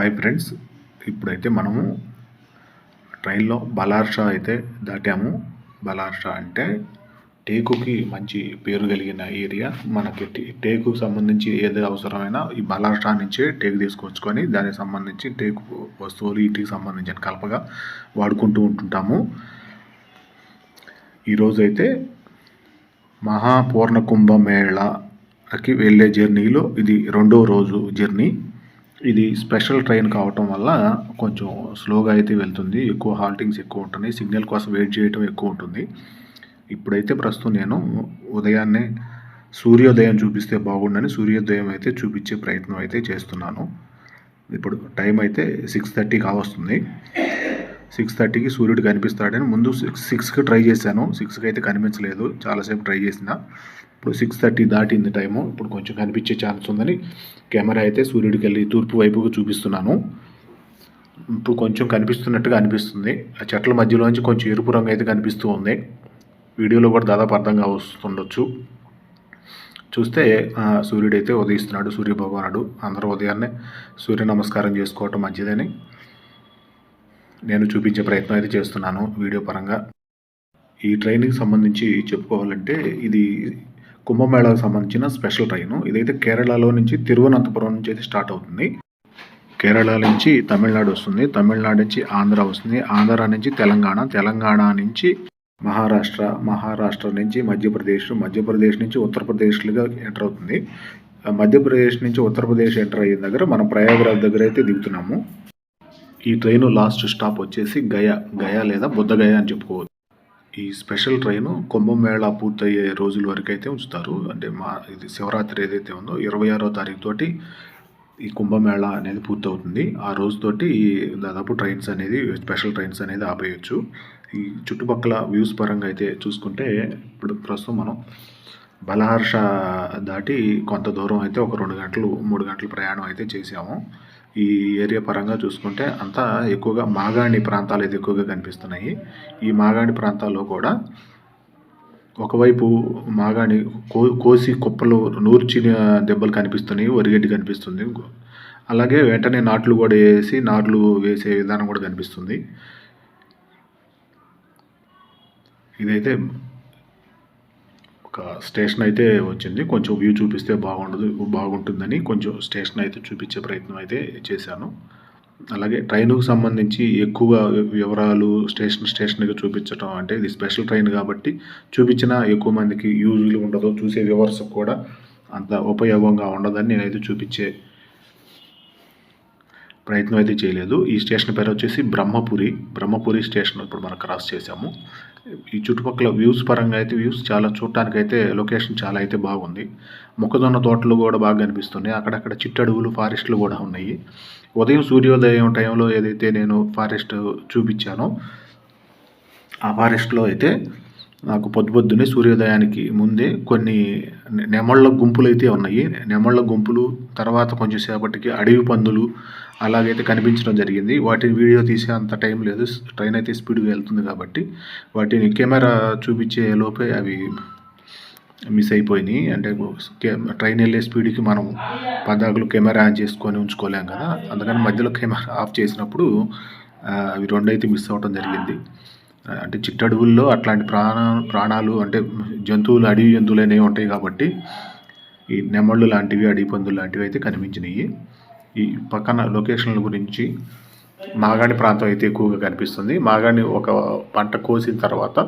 Hi friends, ఇప్పుడైతే మనము ట్రైన్లో బలార్షా అయితే దాటాము. బలార్షా అంటే టేకుకి మంచి పేరు కలిగిన ఏరియా. మనకి టేకుకు సంబంధించి ఏది అవసరమైనా ఈ బలార్షా నుంచే టేకు తీసుకొచ్చుకొని దానికి సంబంధించి టేకు వస్తువులు ఇంటికి సంబంధించిన కలపగా వాడుకుంటూ ఉంటుంటాము. ఈరోజైతే మహాపూర్ణ కుంభమేళాకి వెళ్ళే జర్నీలో ఇది 2వ రోజు జర్నీ. ఇది స్పెషల్ ట్రైన్ కావటం వల్ల కొంచెం స్లోగా అయితే వెళ్తుంది. ఎక్కువ హాల్టింగ్స్ ఎక్కువ ఉంటున్నాయి. సిగ్నల్ కోసం వెయిట్ చేయడం ఎక్కువ ఉంటుంది. ఇప్పుడైతే ప్రస్తుతం నేను ఉదయాన్నే సూర్యోదయం చూపిస్తే బాగుండని సూర్యోదయం అయితే చూపించే ప్రయత్నం అయితే చేస్తున్నాను. ఇప్పుడు టైం అయితే 6:30 కావస్తుంది. 6:30కి సూర్యుడు కనిపిస్తాడని ముందు 6కి ట్రై చేశాను. 6కి అయితే కనిపించలేదు. చాలాసేపు ట్రై చేసిన. ఇప్పుడు 6:30 దాటింది టైము. ఇప్పుడు కొంచెం కనిపించే ఛాన్స్ ఉందని కెమెరా అయితే సూర్యుడికి వెళ్ళి తూర్పు వైపుకు చూపిస్తున్నాను. ఇప్పుడు కొంచెం కనిపిస్తున్నట్టుగా అనిపిస్తుంది. ఆ చెట్ల మధ్యలోంచి కొంచెం ఎరుపు రంగు అయితే కనిపిస్తూ ఉంది. వీడియోలో కూడా దాదాపు అర్థంగా వస్తుండొచ్చు. చూస్తే సూర్యుడు అయితే ఉదయిస్తున్నాడు. సూర్యభగవానుడు. అందరూ ఉదయాన్నే సూర్య నమస్కారం చేసుకోవటం మంచిదని నేను చూపించే ప్రయత్నం అయితే చేస్తున్నాను వీడియో పరంగా. ఈ ట్రైన్కి సంబంధించి చెప్పుకోవాలంటే ఇది కుంభమేళాకు సంబంధించిన స్పెషల్ ట్రైను. ఇదైతే కేరళలో నుంచి తిరువనంతపురం నుంచి అయితే స్టార్ట్ అవుతుంది. కేరళ నుంచి తమిళనాడు వస్తుంది. తమిళనాడు నుంచి ఆంధ్ర వస్తుంది. ఆంధ్ర నుంచి తెలంగాణ, తెలంగాణ నుంచి మహారాష్ట్ర, మహారాష్ట్ర నుంచి మధ్యప్రదేశ్, మధ్యప్రదేశ్ నుంచి ఉత్తరప్రదేశ్లుగా ఎంటర్ అవుతుంది. మధ్యప్రదేశ్ నుంచి ఉత్తరప్రదేశ్ ఎంటర్ అయిన దగ్గర మనం ప్రయాగరాజ్ దగ్గర అయితే దిగుతున్నాము. ఈ ట్రైను లాస్ట్ స్టాప్ వచ్చేసి గయా లేదా బుద్ధగయ అని చెప్పుకోవచ్చు. ఈ స్పెషల్ ట్రైను కుంభమేళా పూర్తయ్యే రోజుల వరకు అయితే ఉంచుతారు. అంటే ఇది శివరాత్రి ఏదైతే ఉందో 26వ తారీఖు తోటి ఈ కుంభమేళా అనేది పూర్తవుతుంది. ఆ రోజుతోటి దాదాపు ట్రైన్స్ అనేది స్పెషల్ ట్రైన్స్ అనేది ఆపేయచ్చు. ఈ చుట్టుపక్కల వ్యూస్ పరంగా అయితే చూసుకుంటే ఇప్పుడు ప్రస్తుతం మనం బలహర్ష దాటి కొంత దూరం అయితే ఒక 2 గంటలు 3 గంటల ప్రయాణం అయితే చేసాము. ఈ ఏరియా పరంగా చూసుకుంటే అంతా ఎక్కువగా మాగాణి ప్రాంతాలు అయితే ఎక్కువగా కనిపిస్తున్నాయి. ఈ మాగాణి ప్రాంతాల్లో కూడా ఒకవైపు మాగాణి కోసి కుప్పలు నూర్చిన దెబ్బలు కనిపిస్తున్నాయి. వరిగడ్డి కనిపిస్తుంది. అలాగే వెంటనే నాట్లు కూడా నాట్లు వేసే విధానం కూడా కనిపిస్తుంది. ఇదైతే ఒక స్టేషన్ అయితే వచ్చింది. కొంచెం వ్యూ చూపిస్తే బాగుంటుందని కొంచెం స్టేషన్ అయితే చూపించే ప్రయత్నం అయితే చేశాను. అలాగే ట్రైన్కు సంబంధించి ఎక్కువ వివరాలు స్టేషన్గా చూపించడం అంటే ఇది స్పెషల్ ట్రైన్ కాబట్టి చూపించినా ఎక్కువ మందికి యూజ్లు ఉండదు. చూసే వ్యూవర్స్కి కూడా అంత ఉపయోగంగా ఉండదని నేనైతే చూపించే ప్రయత్నం అయితే చేయలేదు. ఈ స్టేషన్ పేరు వచ్చేసి బ్రహ్మపురి స్టేషన్ ఇప్పుడు మనం క్రాస్ చేసాము. ఈ చుట్టుపక్కల వ్యూస్ పరంగా అయితే చాలా చూడటానికి అయితే లొకేషన్ చాలా అయితే బాగుంది. మొక్కజొన్న తోటలు కూడా బాగా కనిపిస్తున్నాయి. అక్కడక్కడ చిట్టడుగులు ఫారెస్ట్లు కూడా ఉన్నాయి. ఉదయం సూర్యోదయం టైంలో ఏదైతే నేను ఫారెస్ట్ చూపించానో ఆ ఫారెస్ట్లో అయితే నాకు పొద్దున్నే సూర్యోదయానికి ముందే కొన్ని నెమళ్ళ గుంపులు అయితే ఉన్నాయి. నెమళ్ళ గుంపులు తర్వాత కొంచెం సేపటికి అడవి పందులు అలాగైతే కనిపించడం జరిగింది. వాటిని వీడియో తీసే అంత టైం లేదు. ట్రైన్ అయితే స్పీడ్గా వెళ్తుంది కాబట్టి వాటిని కెమెరా చూపించే లోపే అవి మిస్ అయిపోయినాయి. అంటే ట్రైన్ వెళ్ళే స్పీడ్కి మనం పదాకులు కెమెరా ఆన్ చేసుకొని ఉంచుకోలేం కదా. అందుకని మధ్యలో కెమెరా ఆఫ్ చేసినప్పుడు అవి 2 అయితే మిస్ అవ్వడం జరిగింది. అంటే చిట్టడుగుల్లో అట్లాంటి ప్రాణాలు అంటే అడవి జంతువులు అనేవి ఉంటాయి కాబట్టి ఈ నెమళ్ళు లాంటివి అడవి పందులు లాంటివి అయితే కనిపించినాయి. ఈ పక్కన లొకేషన్ల గురించి మాగాణి ప్రాంతం అయితే ఎక్కువగా కనిపిస్తుంది. మాగాణి ఒక పంట కోసిన తర్వాత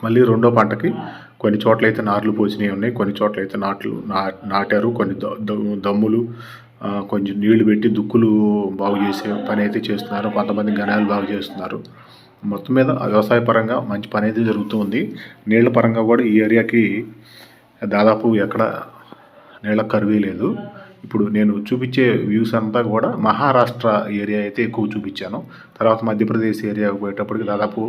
మళ్ళీ 2వ పంటకి కొన్ని చోట్ల అయితే నార్లు పోసినవి ఉన్నాయి. కొన్ని చోట్ల అయితే నాటారు. కొన్ని దమ్ములు కొంచెం నీళ్లు పెట్టి దుక్కులు బాగు చేసే పని అయితే చేస్తున్నారు. కొంతమంది గనాలు బాగు చేస్తున్నారు. మొత్తం మీద వ్యవసాయ పరంగా మంచి పని అయితే జరుగుతూ ఉంది. నీళ్ల పరంగా కూడా ఈ ఏరియాకి దాదాపు ఎక్కడ నీళ్ళ కరువే లేదు. ఇప్పుడు నేను చూపించే వ్యూస్ అంతా కూడా మహారాష్ట్ర ఏరియా అయితే ఎక్కువ చూపించాను. తర్వాత మధ్యప్రదేశ్ ఏరియాకు పోయేటప్పటికి దాదాపు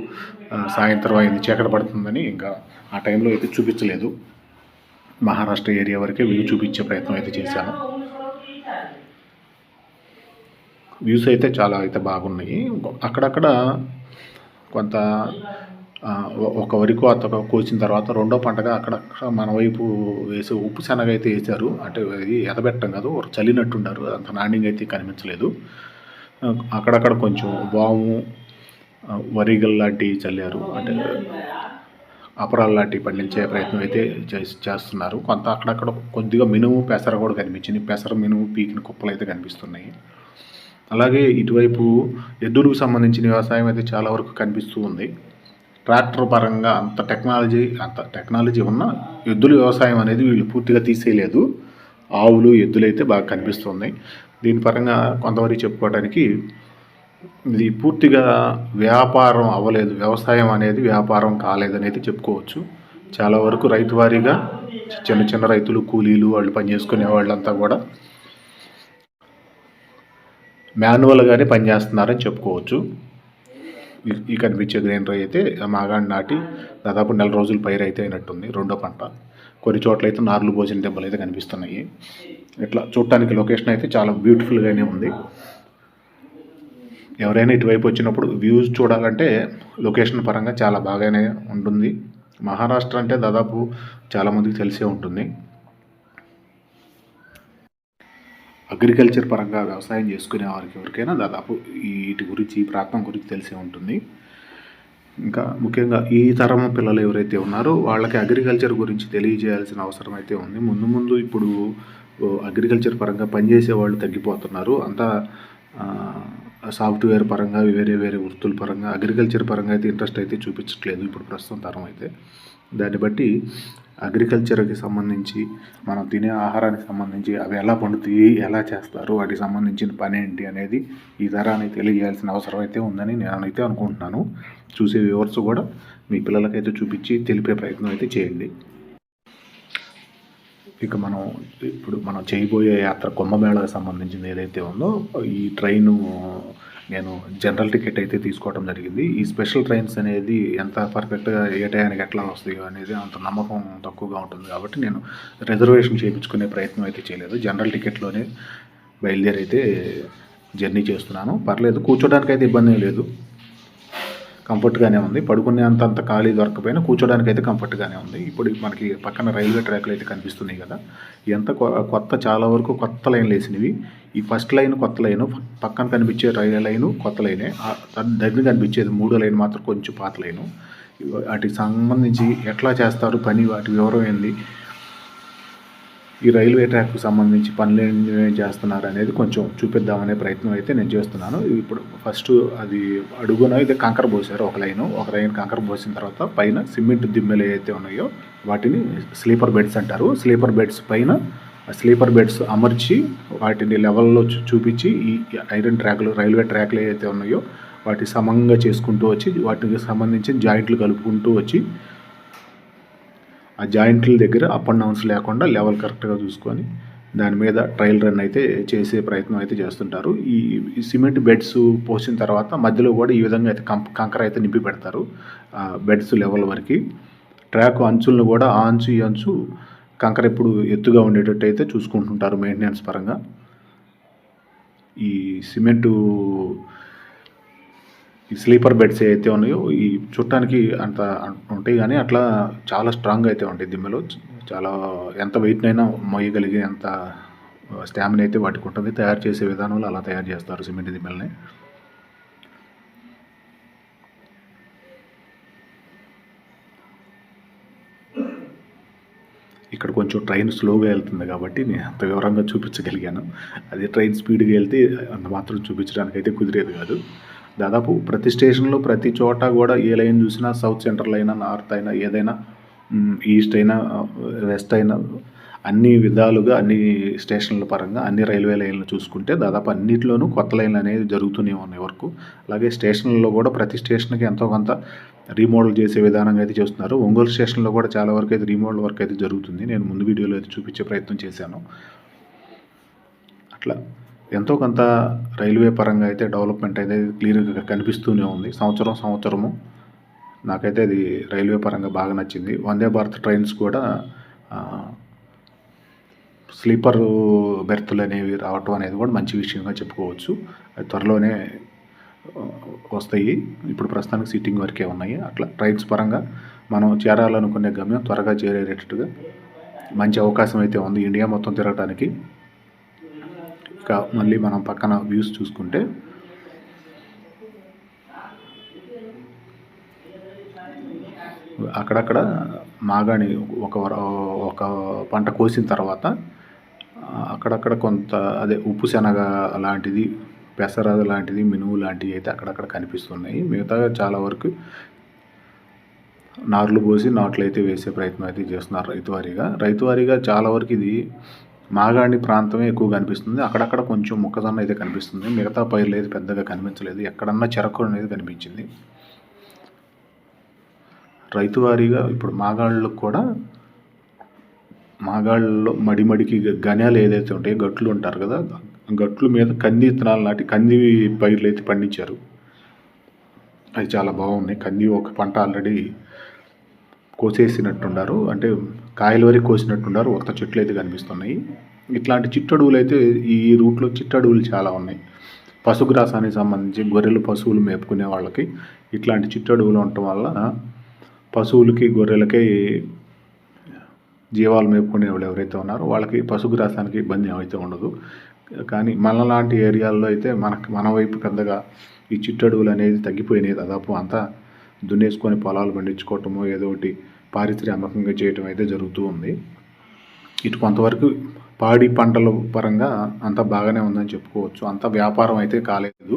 సాయంత్రం అయింది, చీకటి పడుతుందని ఇంకా ఆ టైంలో అయితే చూపించలేదు. మహారాష్ట్ర ఏరియా వరకే వ్యూ చూపించే ప్రయత్నం అయితే చేశాను. వ్యూస్ అయితే చాలా అయితే బాగున్నాయి. అక్కడక్కడ కొంత ఒక వరి కోత కోసిన తర్వాత రెండో పంటగా అక్కడక్కడ మన వైపు వేసే ఉప్పు శనగ అయితే వేశారు. అంటే అది ఎదబెట్టం కాదు, చల్లినట్టుండారు. అంత నాణ్యంగా అయితే కనిపించలేదు. అక్కడక్కడ కొంచెం వాము, వరిగల్ లాంటివి చల్లారు. అంటే అపరాలు లాంటివి పండించే ప్రయత్నం అయితే చేస్తున్నారు. కొంత అక్కడక్కడ కొద్దిగా మినుము, పెసర కూడా కనిపించింది. పెసర, మినుము పీకిన కుప్పలు అయితే కనిపిస్తున్నాయి. అలాగే ఇటువైపు ఎద్దులకు సంబంధించిన వ్యవసాయం అయితే చాలా వరకు కనిపిస్తూ ఉంది. ట్రాక్టర్ పరంగా అంత టెక్నాలజీ ఉన్న ఎద్దుల వ్యవసాయం అనేది వీళ్ళు పూర్తిగా తీసేయలేదు. ఆవులు, ఎద్దులు అయితే బాగా కనిపిస్తున్నాయి. దీని పరంగా కొంతవరకు చెప్పుకోవడానికి ఇది పూర్తిగా వ్యాపారం అవ్వలేదు. వ్యవసాయం అనేది వ్యాపారం కాలేదనేది చెప్పుకోవచ్చు. చాలా వరకు రైతు వారీగా చిన్న చిన్న రైతులు, కూలీలు, వాళ్ళు పనిచేసుకునే వాళ్ళంతా కూడా మాన్యువల్గానే పనిచేస్తున్నారని చెప్పుకోవచ్చు. ఈ కనిపించే గ్రైండర్ అయితే మాగాణి నాటి దాదాపు 4 రోజులు పైరు అయితే అయినట్టుంది. రెండో పంట. కొన్ని చోట్ల అయితే నార్లు భోజన దెబ్బలు అయితే కనిపిస్తున్నాయి. ఇట్లా చూడటానికి లొకేషన్ అయితే చాలా బ్యూటిఫుల్గానే ఉంది. ఎవరైనా ఇటువైపు వచ్చినప్పుడు వ్యూస్ చూడాలంటే లొకేషన్ పరంగా చాలా బాగానే ఉంటుంది. మహారాష్ట్ర అంటే దాదాపు చాలామందికి తెలిసే ఉంటుంది. అగ్రికల్చర్ పరంగా వ్యవసాయం చేసుకునే వారికి ఎవరికైనా దాదాపు వీటి గురించి, ఈ ప్రాంతం గురించి తెలిసే ఉంటుంది. ఇంకా ముఖ్యంగా ఈ తరం పిల్లలు ఎవరైతే ఉన్నారో వాళ్ళకి అగ్రికల్చర్ గురించి తెలియజేయాల్సిన అవసరం అయితే ఉంది. ముందు ఇప్పుడు అగ్రికల్చర్ పరంగా పనిచేసే వాళ్ళు తగ్గిపోతున్నారు. అంతా సాఫ్ట్వేర్ పరంగా, వేరే వృత్తుల పరంగా, అగ్రికల్చర్ పరంగా అయితే ఇంట్రెస్ట్ అయితే చూపించట్లేదు ఇప్పుడు ప్రస్తుతం తరం అయితే. దాన్ని బట్టి అగ్రికల్చర్కి సంబంధించి, మనం తినే ఆహారానికి సంబంధించి అవి ఎలా పండుతాయి, ఎలా చేస్తారు, వాటికి సంబంధించిన పని ఏంటి అనేది ఈ తరానికి తెలియజేయాల్సిన అవసరం అయితే ఉందని నేనైతే అనుకుంటున్నాను. చూసే వ్యూవర్స్ కూడా మీ పిల్లలకైతే చూపించి తెలిపే ప్రయత్నం అయితే చేయండి. ఇక మనం చేయబోయే యాత్ర కుంభమేళాకు సంబంధించింది ఏదైతే ఉందో, ఈ ట్రైను నేను జనరల్ టికెట్ అయితే తీసుకోవడం జరిగింది. ఈ స్పెషల్ ట్రైన్స్ అనేది ఎంత పర్ఫెక్ట్గా ఏ టయానికి ఎట్లా వస్తాయో అనేది అంత నమ్మకం తక్కువగా ఉంటుంది కాబట్టి నేను రిజర్వేషన్ చేయించుకునే ప్రయత్నం అయితే చేయలేదు. జనరల్ టికెట్లోనే బయలుదేరి అయితే జర్నీ చేస్తున్నాను. పర్లేదు, కూర్చోడానికి అయితే ఇబ్బంది లేదు, కంఫర్ట్గానే ఉంది. పడుకునే అంత ఖాళీ దొరకపోయినా కూర్చోడానికి అయితే కంఫర్ట్గానే ఉంది. ఇప్పుడు మనకి పక్కన రైల్వే ట్రాక్లు అయితే కనిపిస్తున్నాయి కదా, ఎంత కొత్త, చాలా వరకు కొత్త లైన్లు వేసినవి. ఈ ఫస్ట్ లైన్ కొత్త లైను, పక్కన కనిపించే రైల్వే లైను కొత్త లైనే, దగ్గర కనిపించేది 3వ లైన్ మాత్రం కొంచెం పాత లైను. వాటికి సంబంధించి ఎట్లా చేస్తారు పని, వాటి వివరం ఏంది, ఈ రైల్వే ట్రాక్కి సంబంధించి పనులు ఏం చేస్తున్నారు అనేది కొంచెం చూపిద్దామనే ప్రయత్నం అయితే నేను చేస్తున్నాను. ఇప్పుడు ఫస్ట్ అది అడుగున అయితే కంకర పోసారు. ఒక లైన్ కంకర పోసిన తర్వాత పైన సిమెంట్ దిమ్మెలు ఏవైతే ఉన్నాయో వాటిని స్లీపర్ బెడ్స్ అంటారు. స్లీపర్ బెడ్స్ పైన స్లీపర్ బెడ్స్ అమర్చి వాటిని లెవెల్లో చూపించి ఈ ఐరన్ ట్రాక్లు, రైల్వే ట్రాక్లు ఏవైతే ఉన్నాయో వాటి సమంగా చేసుకుంటూ వచ్చి వాటికి సంబంధించిన జాయింట్లు కలుపుకుంటూ వచ్చి ఆ జాయింట్ల దగ్గర అప్ అండ్ డౌన్స్ లేకుండా లెవెల్ కరెక్ట్గా చూసుకొని దాని మీద ట్రయల్ రన్ అయితే చేసే ప్రయత్నం అయితే చేస్తుంటారు. ఈ సిమెంట్ బెడ్స్ పోసిన తర్వాత మధ్యలో కూడా ఈ విధంగా అయితే కంకర అయితే నింపి పెడతారు బెడ్స్ లెవెల్ వరకు. ట్రాక్ అంచులను కూడా ఆ అంచు ఈ అంచు కంకర ఎప్పుడు ఎత్తుగా ఉండేటట్టు అయితే చూసుకుంటుంటారు మెయింటెనెన్స్ పరంగా. ఈ సిమెంటు ఈ స్లీపర్ బెడ్స్ ఏవైతే ఉన్నాయో ఈ చుట్టానికి అంత ఉంటాయి, కానీ అట్లా చాలా స్ట్రాంగ్ అయితే ఉంటాయి దిమ్మెలు. చాలా ఎంత వెయిట్నైనా మోయగలిగే అంత స్టామినా అయితే వాటికి ఉంటుంది. తయారు చేసే విధానంలో అలా తయారు చేస్తారు సిమెంట్ దిమ్మెల్ని. ఇక్కడ కొంచెం ట్రైన్ స్లోగా వెళ్తుంది కాబట్టి నేను అంత వివరంగా చూపించగలిగాను. అదే ట్రైన్ స్పీడ్గా వెళ్తే అంత మాత్రం చూపించడానికి అయితే కుదిరేది కాదు. దాదాపు ప్రతి స్టేషన్లో ప్రతి చోట కూడా ఏ లైన్ చూసినా, సౌత్ సెంట్రల్ అయినా, నార్త్ అయినా, ఏదైనా ఈస్ట్ అయినా, వెస్ట్ అయినా, అన్ని విధాలుగా అన్ని స్టేషన్ల పరంగా అన్ని రైల్వే లైన్లు చూసుకుంటే దాదాపు అన్నింటిలోనూ కొత్త లైన్లు అనేది జరుగుతూనే ఉన్నాయి వరకు. అలాగే స్టేషన్లలో కూడా ప్రతి స్టేషన్కి ఎంతో కొంత రీమోడల్ చేసే విధానంగా అయితే చేస్తున్నారు. ఒంగోలు స్టేషన్లో కూడా చాలా వరకు అయితే రీమోడల్ వర్క్ అయితే జరుగుతుంది. నేను ముందు వీడియోలో అయితే చూపించే ప్రయత్నం చేశాను. అట్లా ఎంతో కొంత రైల్వే పరంగా అయితే డెవలప్మెంట్ అయితే క్లియర్గా కనిపిస్తూనే ఉంది. సంవత్సరము నాకైతే అది రైల్వే పరంగా బాగా నచ్చింది. వందే భారత్ ట్రైన్స్ కూడా స్లీపర్ బెర్తులు అనేవి రావటం అనేది కూడా మంచి విషయంగా చెప్పుకోవచ్చు. అది త్వరలోనే వస్తాయి. ఇప్పుడు ప్రస్తుతానికి సిట్టింగ్ వరకే ఉన్నాయి. అట్లా ట్రైన్స్ పరంగా మనం చేరాలనుకునే గమ్యం త్వరగా చేరేటట్టుగా మంచి అవకాశం అయితే ఉంది ఇండియా మొత్తం తిరగటానికి. ఇక మళ్ళీ మనం పక్కన వ్యూస్ చూసుకుంటే అక్కడక్కడ మాగాణి ఒక పంట కోసిన తర్వాత అక్కడక్కడ కొంత అదే ఉప్పు శనగ లాంటిది, పెసర లాంటిది, మినుము లాంటివి అయితే అక్కడక్కడ కనిపిస్తున్నాయి. మిగతా చాలా వరకు నార్లు పోసి నాట్లు అయితే వేసే ప్రయత్నం అయితే చేస్తున్నారు రైతు వారీగా చాలా వరకు ఇది మాగాణి ప్రాంతమే ఎక్కువ కనిపిస్తుంది. అక్కడక్కడ కొంచెం మొక్కజొన్న అయితే కనిపిస్తుంది. మిగతా పైర్లు అయితే పెద్దగా కనిపించలేదు. ఎక్కడన్నా చెరకు అనేది కనిపించింది. రైతు వారీగా ఇప్పుడు మాగాళ్ళలో మడిమడికి గన్యాలు ఏదైతే ఉంటాయో గట్లు ఉంటారు కదా, గట్లు మీద కంది విత్తనాలు నాటి కంది పైర్లు అయితే పండించారు. అది చాలా బాగున్నాయి. కంది ఒక పంట ఆల్రెడీ కోసేసినట్టున్నారు, అంటే కాయల వరకు కోసినట్టున్నారు. కొత్త చెట్లు అయితే కనిపిస్తున్నాయి. ఇట్లాంటి చిట్టడువులు అయితే ఈ రూట్లో చిట్టడువులు చాలా ఉన్నాయి. పశుగ్రాసానికి సంబంధించి గొర్రెలు పశువులు మేపుకునే వాళ్ళకి ఇట్లాంటి చిట్టడువులు ఉండటం వల్ల పశువులకి గొర్రెలకి జీవాలు మేపుకునే వాళ్ళు ఎవరైతే ఉన్నారో వాళ్ళకి పశుగ్రాసానికి ఇబ్బంది అయితే ఉండదు. కానీ మనలాంటి ఏరియాల్లో అయితే మన వైపు పెద్దగా ఈ చిట్టడువులు అనేది తగ్గిపోయినాయి. దాదాపు అంతా దున్నేసుకొని పొలాలు పండించుకోవటము, ఏదో ఒకటి పారిశ్రామికంగా చేయటం అయితే జరుగుతూ ఉంది. ఇటు కొంతవరకు పాడి పంటల పరంగా అంతా బాగానే ఉందని చెప్పుకోవచ్చు. అంత వ్యాపారం అయితే కాలేదు.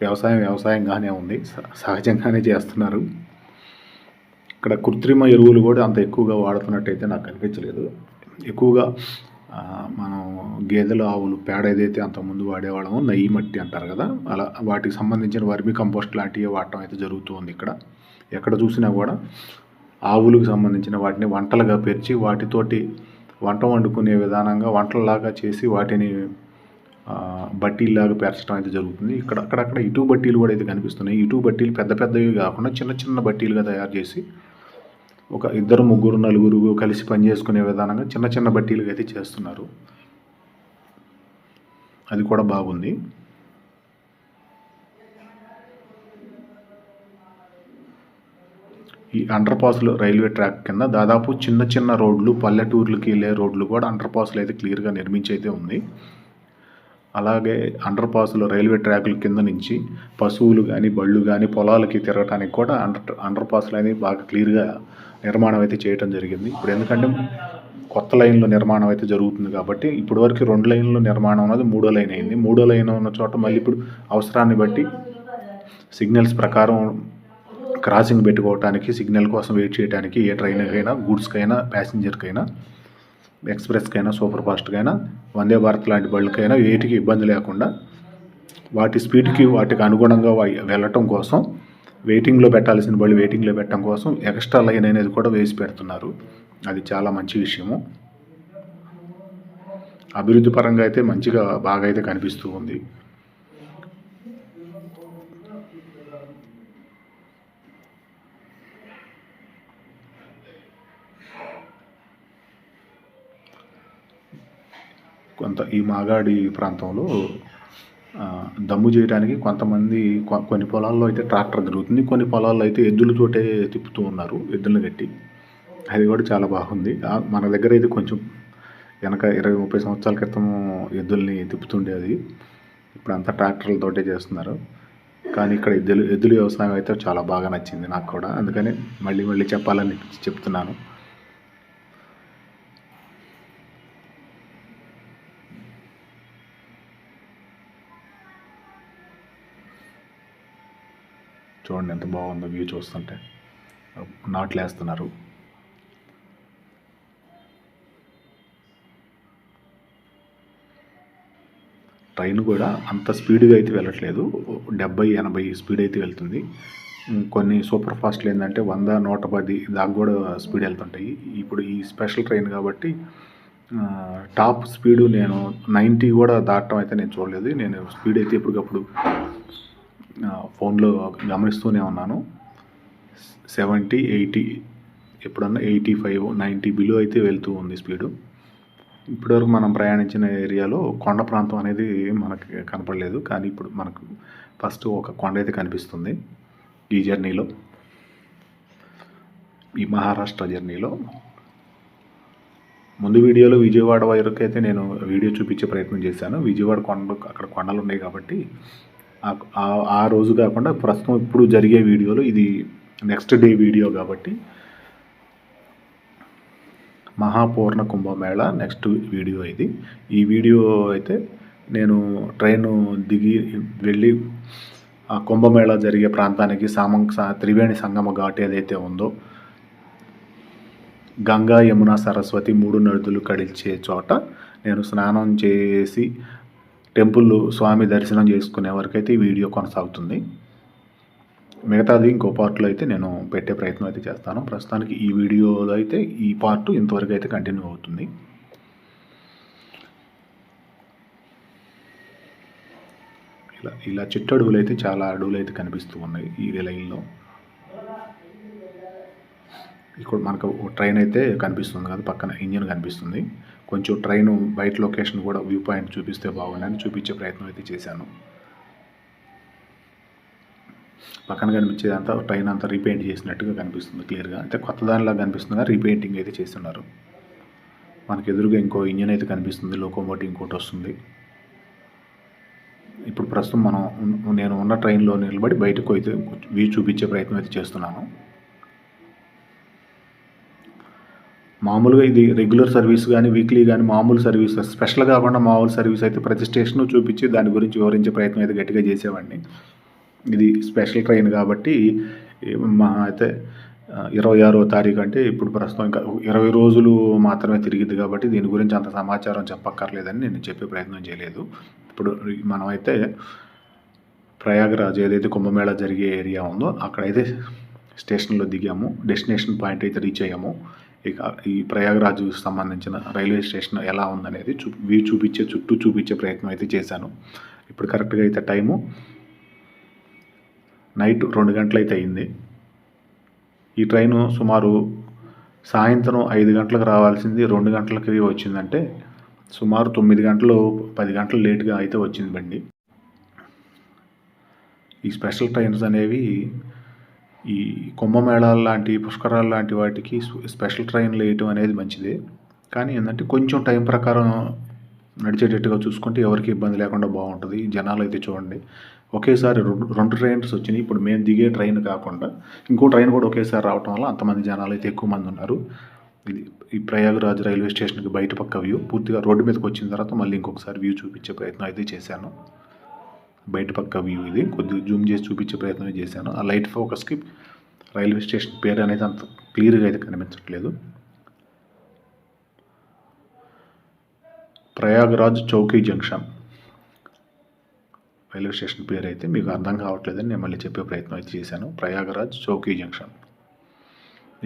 వ్యవసాయంగానే ఉంది, సహజంగానే చేస్తున్నారు. ఇక్కడ కృత్రిమ ఎరువులు కూడా అంత ఎక్కువగా వాడుతున్నట్టయితే నాకు కనిపించలేదు. ఎక్కువగా మనం గేదెలు, ఆవులు పేడ ఏదైతే అంతకుముందు వాడేవాళ్ళమో నెయ్యి మట్టి అంటారు కదా, అలా వాటికి సంబంధించిన వర్మి కంపోస్ట్ లాంటివి వాడటం అయితే జరుగుతూ ఉంది. ఎక్కడ చూసినా కూడా ఆవులకు సంబంధించిన వాటిని వంటలుగా పేర్చి వాటితోటి వంట వండుకునే విధానంగా వంటలలాగా చేసి వాటిని బట్టీల్లాగా పేర్చడం అయితే జరుగుతుంది. అక్కడక్కడ ఇటు బట్టీలు కూడా అయితే కనిపిస్తున్నాయి. ఇటు బట్టీలు పెద్ద పెద్దవి కాకుండా చిన్న చిన్న బట్టీలుగా తయారు చేసి ఒక 2, 3, 4 కలిసి పనిచేసుకునే విధానంగా చిన్న చిన్న బట్టీలుగా అయితే చేస్తున్నారు. అది కూడా బాగుంది. ఈ అండర్ పాస్లు రైల్వే ట్రాక్ కింద దాదాపు చిన్న చిన్న రోడ్లు, పల్లెటూర్లకి వెళ్ళే రోడ్లు కూడా అండర్ పాస్లు అయితే క్లియర్గా నిర్మించి అయితే ఉంది. అలాగే అండర్ పాస్లో రైల్వే ట్రాకుల కింద నుంచి పశువులు కానీ, బళ్ళు కానీ పొలాలకి తిరగటానికి కూడా అండర్ పాస్లు అనేది బాగా క్లియర్గా నిర్మాణం అయితే చేయడం జరిగింది. ఇప్పుడు ఎందుకంటే కొత్త లైన్లో నిర్మాణం అయితే జరుగుతుంది కాబట్టి ఇప్పటి వరకు 2 లైన్ల నిర్మాణం అనేది 3వ లైన్ అయింది. 3వ లైన్ ఉన్న చోట మళ్ళీ ఇప్పుడు అవసరాన్ని బట్టి సిగ్నల్స్ ప్రకారం క్రాసింగ్ పెట్టుకోవడానికి, సిగ్నల్ కోసం వెయిట్ చేయడానికి ఏ ట్రైన్కైనా, గూడ్స్కైనా, ప్యాసింజర్కైనా, ఎక్స్ప్రెస్కైనా, సూపర్ ఫాస్ట్కైనా, వందే భారత్ లాంటి బళ్ళకైనా వేటికి ఇబ్బంది లేకుండా వాటి స్పీడ్కి వాటికి అనుగుణంగా వెళ్ళటం కోసం వెయిటింగ్లో పెట్టాల్సిన బళ్ళు వెయిటింగ్లో పెట్టడం కోసం ఎక్స్ట్రా లైన్ అనేది కూడా వేసి పెడుతున్నారు. అది చాలా మంచి విషయము. అభివృద్ధి పరంగా అయితే మంచిగా బాగా అయితే కనిపిస్తూ ఉంది. కొంత ఈ మాగాడి ప్రాంతంలో దమ్ము చేయడానికి కొంతమంది కొన్ని పొలాల్లో అయితే ట్రాక్టర్ తిరుగుతుంది, కొన్ని పొలాల్లో అయితే ఎద్దులతోటే తిప్పుతూ ఉన్నారు, ఎద్దులను కట్టి. అది కూడా చాలా బాగుంది. మన దగ్గర అయితే కొంచెం వెనక 20-30 సంవత్సరాల క్రితం ఎద్దుల్ని తిప్పుతుండేది. ఇప్పుడు అంతా ట్రాక్టర్లతోటే చేస్తున్నారు. కానీ ఇక్కడ ఎద్దుల వ్యవసాయం అయితే చాలా బాగా నచ్చింది నాకు కూడా. అందుకని మళ్ళీ చెప్పాలని చెప్తున్నాను. చూడండి ఎంత బాగుందో వ్యూ చూస్తుంటే. నాట్లు వేస్తున్నారు. ట్రైన్ కూడా అంత స్పీడ్గా అయితే వెళ్ళట్లేదు, 70-80 స్పీడ్ అయితే వెళ్తుంది. కొన్ని సూపర్ ఫాస్ట్లు ఏంటంటే 100-110 దాకా కూడా స్పీడ్ వెళ్తుంటాయి. ఇప్పుడు ఈ స్పెషల్ ట్రైన్ కాబట్టి టాప్ స్పీడు నేను 90 కూడా దాటడం అయితే నేను చూడలేదు. నేను స్పీడ్ అయితే ఎప్పటికప్పుడు ఫోన్లో గమనిస్తూనే ఉన్నాను. 70-80, ఎప్పుడన్నా 85-90 బిలో అయితే వెళ్తూ ఉంది స్పీడు. ఇప్పటివరకు మనం ప్రయాణించిన ఏరియాలో కొండ ప్రాంతం అనేది మనకి కనపడలేదు. కానీ ఇప్పుడు మనకు ఫస్ట్ ఒక కొండ అయితే కనిపిస్తుంది ఈ జర్నీలో, ఈ మహారాష్ట్ర జర్నీలో. ముందు వీడియోలో విజయవాడ వరకు అయితే నేను వీడియో చూపించే ప్రయత్నం చేశాను. విజయవాడ అక్కడ కొండలు ఉన్నాయి కాబట్టి ఆ రోజు కాకుండా ప్రస్తుతం ఇప్పుడు జరిగే వీడియోలో ఇది నెక్స్ట్ డే వీడియో కాబట్టి మహాపూర్ణ కుంభమేళ నెక్స్ట్ వీడియో ఇది. ఈ వీడియో అయితే నేను ట్రైన్ దిగి వెళ్ళి ఆ కుంభమేళ జరిగే ప్రాంతానికి త్రివేణి సంగమ ఘాట్ ఏదైతే ఉందో, గంగా యమున సరస్వతి 3 నదులు కలిసే చోట నేను స్నానం చేసి టెంపుల్ స్వామి దర్శనం చేసుకునే వరకైతే ఈ వీడియో కొనసాగుతుంది. మిగతాది ఇంకో పార్ట్లో అయితే నేను పెట్టే ప్రయత్నం అయితే చేస్తాను. ప్రస్తుతానికి ఈ వీడియోలో అయితే ఈ పార్ట్ ఇంతవరకు అయితే కంటిన్యూ అవుతుంది. ఇలా చెట్టు అడవులు అయితే చాలా అడవులు అయితే కనిపిస్తూ ఉన్నాయి ఈ లైన్లో. ఇక్కడ మనకు ట్రైన్ అయితే కనిపిస్తుంది కదా, పక్కన ఇంజిన్ కనిపిస్తుంది. కొంచెం ట్రైన్ బయట లొకేషన్ కూడా వ్యూ పాయింట్ చూపిస్తే బాగుండని చూపించే ప్రయత్నం అయితే చేశాను. పక్కన కనిపించేదంతా ట్రైన్ అంతా రీపెయింట్ చేసినట్టుగా కనిపిస్తుంది క్లియర్గా. అయితే కొత్త దానిలా కనిపిస్తుంది, రీపెయింటింగ్ అయితే చేస్తున్నారు. మనకు ఎదురుగా ఇంకో ఇంజిన్ అయితే కనిపిస్తుంది, లోకోమోటివ్ ఇంకోటి వస్తుంది. ఇప్పుడు ప్రస్తుతం నేను ఉన్న ట్రైన్లో నిలబడి బయటకు అయితే వ్యూ చూపించే ప్రయత్నం అయితే చేస్తున్నాను. మామూలుగా ఇది రెగ్యులర్ సర్వీస్ కానీ వీక్లీ కానీ మామూలు సర్వీస్, స్పెషల్ కాకుండా మామూలు సర్వీస్ అయితే ప్రతి స్టేషన్ చూపించి దాని గురించి వివరించే ప్రయత్నం అయితే గట్టిగా చేసేవాడిని. ఇది స్పెషల్ ట్రైన్ కాబట్టి అయితే 26వ తారీఖు అంటే ఇప్పుడు ప్రస్తుతం ఇంకా 20 రోజులు మాత్రమే తిరిగిద్ది కాబట్టి దీని గురించి అంత సమాచారం చెప్పక్కర్లేదని నేను చెప్పే ప్రయత్నం చేయలేదు. ఇప్పుడు మనమైతే ప్రయాగరాజ్ ఏదైతే కుంభమేళా జరిగే ఏరియా ఉందో అక్కడైతే స్టేషన్లో దిగాము. డెస్టినేషన్ పాయింట్ అయితే రీచ్ అయ్యాము. ఇక ఈ ప్రయాగరాజ్కి సంబంధించిన రైల్వే స్టేషన్ ఎలా ఉందనేది చుట్టూ చూపించే ప్రయత్నం అయితే చేశాను. ఇప్పుడు కరెక్ట్గా అయితే టైము నైట్ 2 గంటలు అయితే అయింది. ఈ ట్రైను సుమారు సాయంత్రం 5 గంటలకు రావాల్సింది 2 గంటలకి వచ్చిందంటే సుమారు 9 గంటలు 10 గంటలు లేట్గా అయితే వచ్చింది బండి. ఈ స్పెషల్ ట్రైన్స్ అనేవి ఈ కుంభమేళాలు లాంటి పుష్కరాలు లాంటి వాటికి స్పెషల్ ట్రైన్లు వేయటం అనేది మంచిదే. కానీ ఏంటంటే కొంచెం టైం ప్రకారం నడిచేటట్టుగా చూసుకుంటే ఎవరికి ఇబ్బంది లేకుండా బాగుంటుంది. జనాలు అయితే చూడండి ఒకేసారి 2 ట్రైన్స్ వచ్చినాయి. ఇప్పుడు మేము దిగే ట్రైన్ కాకుండా ఇంకో ట్రైన్ కూడా ఒకేసారి రావటం వల్ల అంతమంది జనాలు అయితే ఎక్కువ మంది ఉన్నారు. ఇది ఈ ప్రయాగరాజ్ రైల్వే స్టేషన్కి బయట పక్క వ్యూ. పూర్తిగా రోడ్డు మీదకి వచ్చిన తర్వాత మళ్ళీ ఇంకొకసారి వ్యూ చూపించే ప్రయత్నం అయితే చేశాను. బయట పక్క వ్యూ ఇది కొద్దిగా జూమ్ చేసి చూపించే ప్రయత్నం చేశాను. ఆ లైట్ ఫోకస్కి రైల్వే స్టేషన్ పేరు అనేది అంత క్లియర్గా అయితే కనిపించట్లేదు. Prayagraj Chowki junction railway station పేరు అయితే మీకు అర్థం కావట్లేదని నేను మళ్ళీ చెప్పే ప్రయత్నం అయితే చేశాను. ప్రయాగరాజ్ చౌకీ జంక్షన్.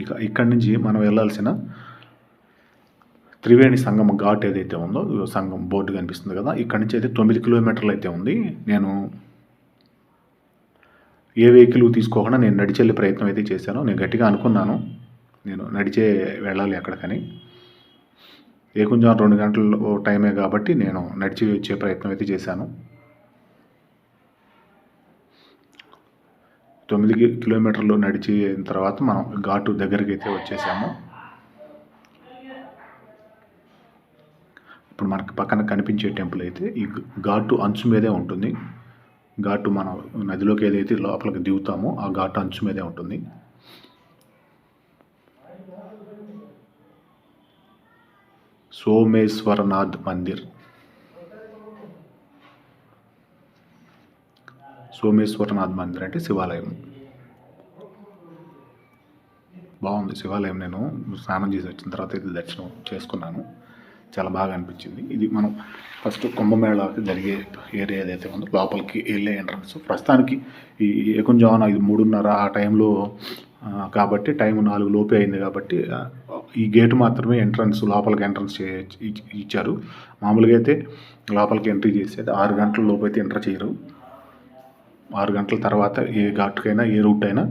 ఇక ఇక్కడి నుంచి మనం వెళ్ళాల్సిన త్రివేణి సంగమ ఘాట్ ఏదైతే ఉందో, సంగం బోర్డు కనిపిస్తుంది కదా, ఇక్కడి నుంచి అయితే 9 కిలోమీటర్లు అయితే ఉంది. నేను ఏ వెహికల్ తీసుకోకుండా నేను నడిచి వెళ్ళే ప్రయత్నం అయితే చేశాను. నేను గట్టిగా అనుకున్నాను నేను నడిచే వెళ్ళాలి ఎక్కడికని. కొంచెం 2 గంటలు టైమే కాబట్టి నేను నడిచి వచ్చే ప్రయత్నం అయితే చేశాను. 9 కిలోమీటర్లు నడిచిన తర్వాత మనం ఘాటు దగ్గరికి అయితే వచ్చేసాము. ఇప్పుడు మనకు పక్కన కనిపించే టెంపుల్ అయితే ఈ ఘాటు అంచు మీదే ఉంటుంది. ఘాటు మనం నదిలోకి ఏదైతే లోపలికి దిగుతామో ఆ ఘాటు అంచు మీదే ఉంటుంది. సోమేశ్వరనాథ్ మందిర్. సోమేశ్వరనాథ్ మందిర్ అంటే శివాలయం. బాగుంది శివాలయం. నేను స్నానం చేసి వచ్చిన తర్వాత ఇది దర్శనం చేసుకున్నాను. చాలా బాగా అనిపించింది. ఇది మనం ఫస్ట్ కుంభమేళాకి జరిగే ఏరియా ఏదైతే ఉందో లోపలికి వెళ్ళే ఎంట్రన్స్. ప్రస్తుతానికి ఈ ఏకుంజామున 3:30 ఆ టైంలో కాబట్టి టైం 4 లోపే అయింది కాబట్టి ఈ గేటు మాత్రమే ఎంట్రన్స్, లోపలికి ఎంట్రన్స్ ఇచ్చారు. మామూలుగా అయితే లోపలికి ఎంట్రీ చేసేది 6 గంటల లోపు అయితే ఎంటర్ చేయరు. 6 గంటల తర్వాత ఏ ఘాట్కైనా ఏ రూట్ అయినా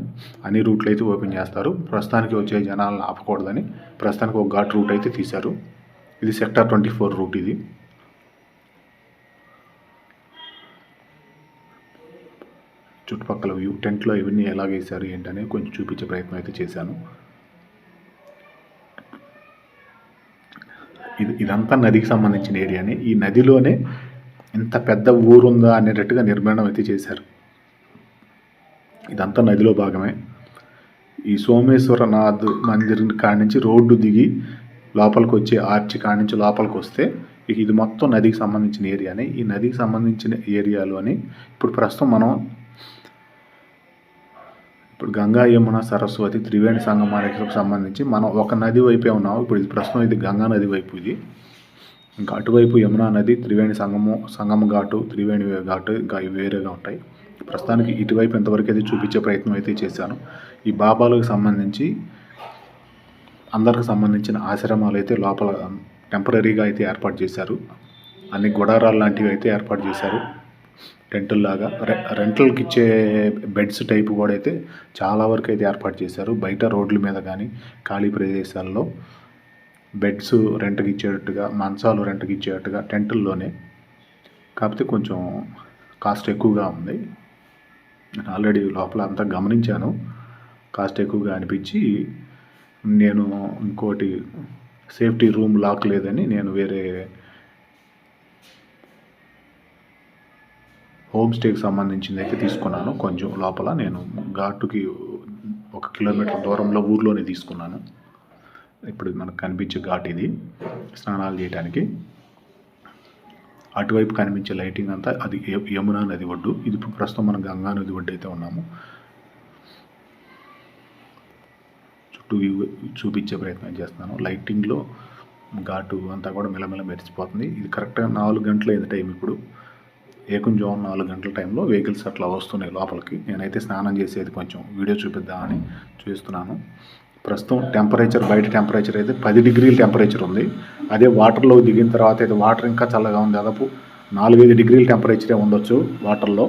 అన్ని రూట్లు అయితే ఓపెన్ చేస్తారు. ప్రస్తుతానికి వచ్చే జనాలను ఆపకూడదని ప్రస్తుతానికి ఒక ఘాట్ రూట్ అయితే తీశారు. ఇది సెక్టార్ 24 రూట్. ఇది చుట్టుపక్కల వ్యూ, టెంట్లో ఇవన్నీ ఎలాగేసారు ఏంటనేది కొంచెం చూపించే ప్రయత్నం అయితే చేశాను. ఇదంతా నదికి సంబంధించిన ఏరియాని. ఈ నదిలోనే ఇంత పెద్ద ఊరుందా అనేటట్టుగా నిర్మాణం అయితే చేశారు. ఇదంతా నదిలో భాగమే. ఈ సోమేశ్వరనాథ్ మందిర్ కాడి నుంచి రోడ్డు దిగి లోపలికి వచ్చే ఆర్చి కాడి నుంచి లోపలికి వస్తే ఇది మొత్తం నదికి సంబంధించిన ఏరియానే. ఈ నదికి సంబంధించిన ఏరియాలోని ఇప్పుడు ప్రస్తుతం మనం గంగా, యమున, సరస్వతి, త్రివేణి సంగమానికి సంబంధించి మనం ఒక నది వైపే ఉన్నాము. ఇప్పుడు ఇది ప్రస్తుతం ఇది గంగా నది వైపు. ఇది ఇంకా అటువైపు యమునా నది, త్రివేణి సంగమ ఘాటు, త్రివేణి ఘాటు ఇంకా వేరేగా ఉంటాయి. ప్రస్తుతానికి ఇటువైపు ఎంతవరకు అయితే చూపించే ప్రయత్నం అయితే చేశాను. ఈ బాబాలకు సంబంధించి అందరికి సంబంధించిన ఆశ్రమాలు అయితే లోపల టెంపరీగా అయితే ఏర్పాటు చేశారు. అన్ని గుడారాలు లాంటివి అయితే ఏర్పాటు చేశారు. టెంటుల్లాగా రెంటల్కి ఇచ్చే బెడ్స్ టైపు కూడా అయితే చాలా వరకు అయితే ఏర్పాటు చేశారు. బయట రోడ్ల మీద కానీ ఖాళీ ప్రదేశాల్లో బెడ్స్ రెంట్కి ఇచ్చేటట్టుగా, మంచాలు రెంట్కి ఇచ్చేటట్టుగా టెంటుల్లోనే. కాకపోతే కొంచెం కాస్ట్ ఎక్కువగా ఉంది. నేను ఆల్రెడీ లోపల అంతా గమనించాను. కాస్ట్ ఎక్కువగా అనిపించి నేను ఇంకోటి సేఫ్టీ రూమ్ లాక్ లేదని నేను వేరే హోమ్ స్టేకి సంబంధించింది అయితే తీసుకున్నాను. కొంచెం లోపల నేను ఘాటుకి 1 కిలోమీటర్ దూరంలో ఊర్లోనే తీసుకున్నాను. ఇప్పుడు మనకు కనిపించే ఘాట్ ఇది స్నానాలు చేయడానికి. అటువైపు కనిపించే లైటింగ్ అంతా అది యమునా నది ఒడ్డు. ఇది ప్రస్తుతం మనం గంగా నది ఒడ్డు అయితే ఉన్నాము. చుట్టూ చూపించే ప్రయత్నం చేస్తున్నాను. లైటింగ్లో ఘాటు అంతా కూడా మెల్లమెల్ల మెరిసిపోతుంది. ఇది కరెక్ట్గా 4 గంటల అయింది టైం. ఇప్పుడు ఏకుంజాము 4 గంటల టైంలో వెహికల్స్ అట్లా వస్తున్నాయి లోపలికి. నేనైతే స్నానం చేసేది కొంచెం వీడియో చూపిద్దామని చూస్తున్నాను. ప్రస్తుతం టెంపరేచర్, బయట టెంపరేచర్ అయితే 10 డిగ్రీల టెంపరేచర్ ఉంది. అదే వాటర్లో దిగిన తర్వాత అయితే వాటర్ ఇంకా చల్లగా ఉంది. దాదాపు 4-5 డిగ్రీల టెంపరేచరే ఉండొచ్చు వాటర్లో.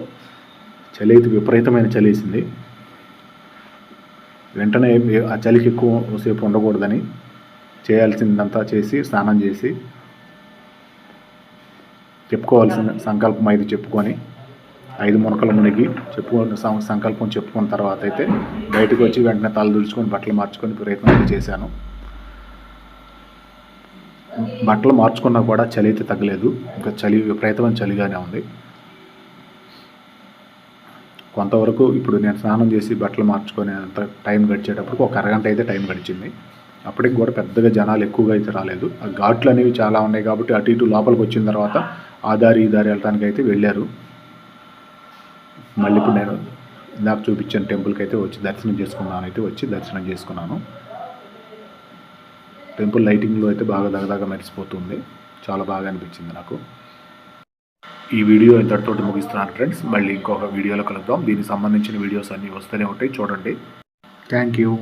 చలి అయితే విపరీతమైన చలి వేసింది. వెంటనే ఆ చలికి ఎక్కువ సేపు ఉండకూడదని చేయాల్సిందంతా చేసి స్నానం చేసి చెప్పుకోవాల్సిన సంకల్పం 5 చెప్పుకొని 5 మునకలు మునిగి సంకల్పం చెప్పుకున్న తర్వాత అయితే బయటకు వచ్చి వెంటనే తల దుడుచుకొని బట్టలు మార్చుకొని ప్రయత్నం అయితే చేశాను. బట్టలు మార్చుకున్నా కూడా చలి అయితే తగ్గలేదు. ఇంకా చలి విపరీతమైన చలిగానే ఉంది. కొంతవరకు ఇప్పుడు నేను స్నానం చేసి బట్టలు మార్చుకొని అంత టైం గడిచేటప్పుడు 1 అరగంట అయితే టైం గడిచింది. అప్పటికి కూడా పెద్దగా జనాలు ఎక్కువగా అయితే రాలేదు. ఆ ఘాట్లు అనేవి చాలా ఉన్నాయి కాబట్టి అటు ఇటు లోపలికి వచ్చిన తర్వాత ఆ దారి ఈ దారి వెళ్ళడానికి అయితే వెళ్ళారు. మళ్ళీ ఇప్పుడు నేను నాకు చూపించిన టెంపుల్కి అయితే వచ్చి దర్శనం చేసుకున్నాను. టెంపుల్ లైటింగ్లో అయితే బాగా దగదగా మెరిసిపోతుంది. చాలా బాగా అనిపించింది నాకు. ఈ వీడియో ఇంతటితోటి ముగిస్తున్నాను ఫ్రెండ్స్. మళ్ళీ ఇంకొక వీడియోలో కలుద్దాం. దీనికి సంబంధించిన వీడియోస్ అన్నీ వస్తూనే ఉంటాయి, చూడండి. Thank you.